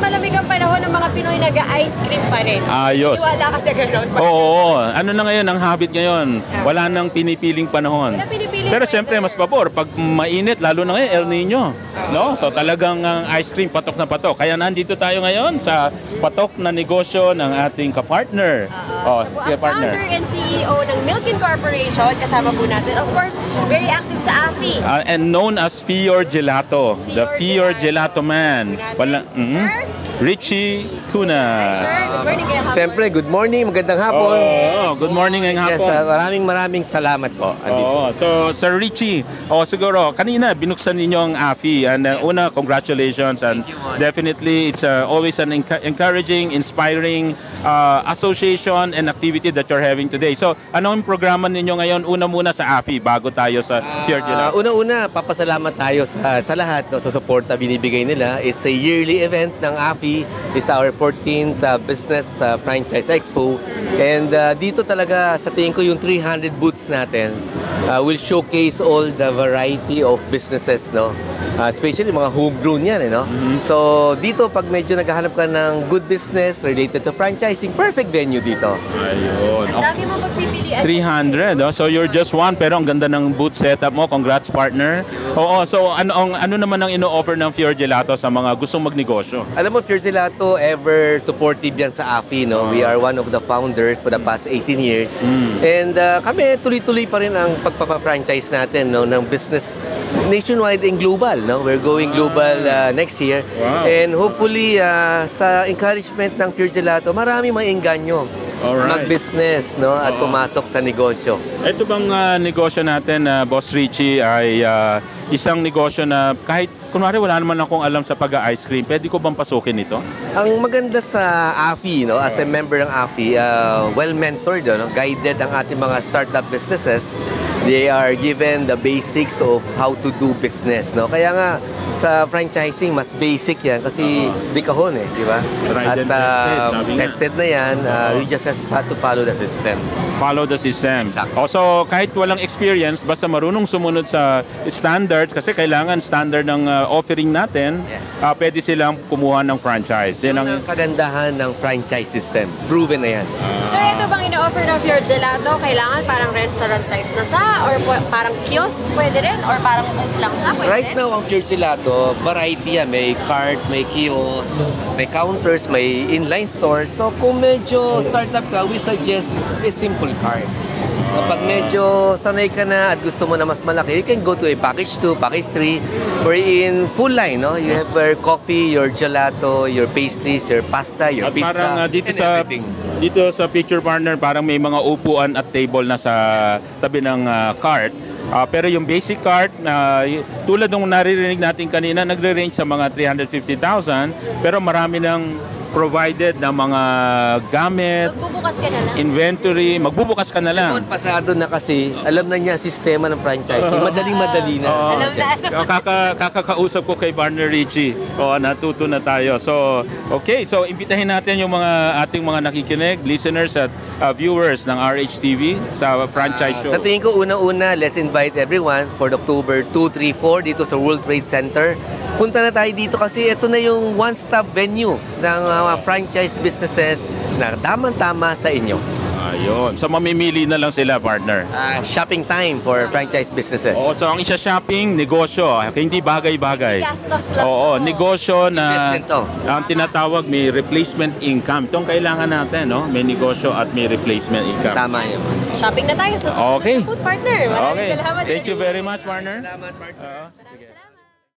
malamig ang panahon ng mga Pinoy nag-ice cream pa rin. Ayos. Wala ka sa ganun. Oo, ano na ngayon ang habit ngayon? Wala nang pinipiling panahon. Wala pinipiling Pero weather. siyempre mas pabor pag mainit, lalo na ngayon El Nino. No? So talagang ang ice cream patok na patok. Kaya nandito tayo ngayon sa patok na negosyo ng ating kapartner. Siya po ang founder and CEO ng Milkin Corporation. Kasama po natin. Of course, very active sa AFI. And known as Fior Gelato. The Fior Gelato Man. Si Sir Richie Tuna. Hi, sir. Good morning kayo. Siyempre, good morning, magandang hapon. Good morning ngayong hapon. Yes, maraming salamat po. So Sir Richie, siguro kanina binuksan ninyo ang AFI and una congratulations and definitely it's always an encouraging, inspiring association and activity that you're having today. So anong programa ninyo ngayon una muna sa AFI bago tayo sa Fior Gelato? Una-una, papasalamat tayo sa lahat sa suporta binibigay nila. It's a yearly event ng AFI. It's our 14th Business Franchise Expo. And dito talaga sa tingin ko yung 300 booths natin will showcase all the variety of businesses, no? Especially mga homegrown yan, no? So dito pag medyo naghahanap ka ng good business related to franchising, perfect venue dito. Ayun. Ang dami mo magpipilian. 300, so you're just one pero ang ganda ng booth setup mo. Congrats partner. Oo, so ano naman ang ino-offer ng Fior Gelato sa mga gustong magnegosyo? Alam mo, Fior Gelato, ever supportive yan sa AFI, no? We are one of the founders for the past 18 years. And kami, tuloy-tuloy pa rin ang pagpapa-franchise natin, no? Ng business nationwide and global, no? We're going global next year. Wow. And hopefully, sa encouragement ng Fior Gelato, marami maiengganyo mag-business, no? At pumasok sa negosyo. Ito bang negosyo natin, Boss Richie, ay isang negosyo na kahit kunwari wala naman akong alam sa pag-ice cream, pwede ko bang pasukin ito? Ang maganda sa AFI, no, as a member ng AFI, well-mentored, no, guided ang ating mga startup businesses. They are given the basics of how to do business, no? Kaya nga, sa franchising, mas basic yan kasi di kahon di ba? Tried and tested, sabi nga. Tested na yan, we just have to follow the system. Follow the system. Exactly. So kahit walang experience, basta marunong sumunod sa standard, kasi kailangan standard ng offering natin, pwede silang kumuha ng franchise. Yan ang kagandahan ng franchise system. Proven na yan. Sir, ito bang ino-offer ng Fior Gelato? Kailangan parang restaurant type na siya? Or parang kiosk pwede rin? Or parang booth lang siya? Pwede Right rin? now, ang Fior Gelato, variety yan. May cart, may kiosk, may counters, may inline stores. So kung medyo startup ka, we suggest a simple cart. Kapag medyo sanay ka na at gusto mo na mas malaki, you can go to a package 2, package 3, or in full line, no? You have your coffee, your gelato, your pastries, your pasta, your At pizza, parang dito and sa everything. dito sa picture partner, parang may mga upuan at table na sa tabi ng cart. Pero yung basic cart, tulad ng naririnig natin kanina, nagre-range sa mga 350,000, pero marami ng provided na mga gamit, Magbubukas ka na lang. inventory, magbubukas ka na lang. Noon, pasado na kasi, alam na niya sistema ng franchising. Madaling-madali na. Alam na. Kakakausap ko kay partner Richie. Natuto na tayo. So, okay. So, imbitahin natin yung mga ating mga nakikinig, listeners at viewers ng RHTV sa franchise show. Sa tingin ko, una-una, let's invite everyone for October 2, 3, 4 dito sa World Trade Center. Punta na tayo dito kasi ito na yung one-stop venue ng franchise businesses na tamang-tama sa inyo. Ayun. So, mamimili na lang sila, partner. Shopping time for franchise businesses. So ang isa shopping, negosyo. Hindi bagay-bagay. Hindi gastos lang Oo, to. negosyo na Investment to. ang tinatawag may replacement income. Itong kailangan natin, no? May negosyo at may replacement income. Tama yun. Shopping na tayo sa susunod Okay. na food partner. Maraming salamat. Thank you very much, partner. Salamat, partner. Maraming salamat.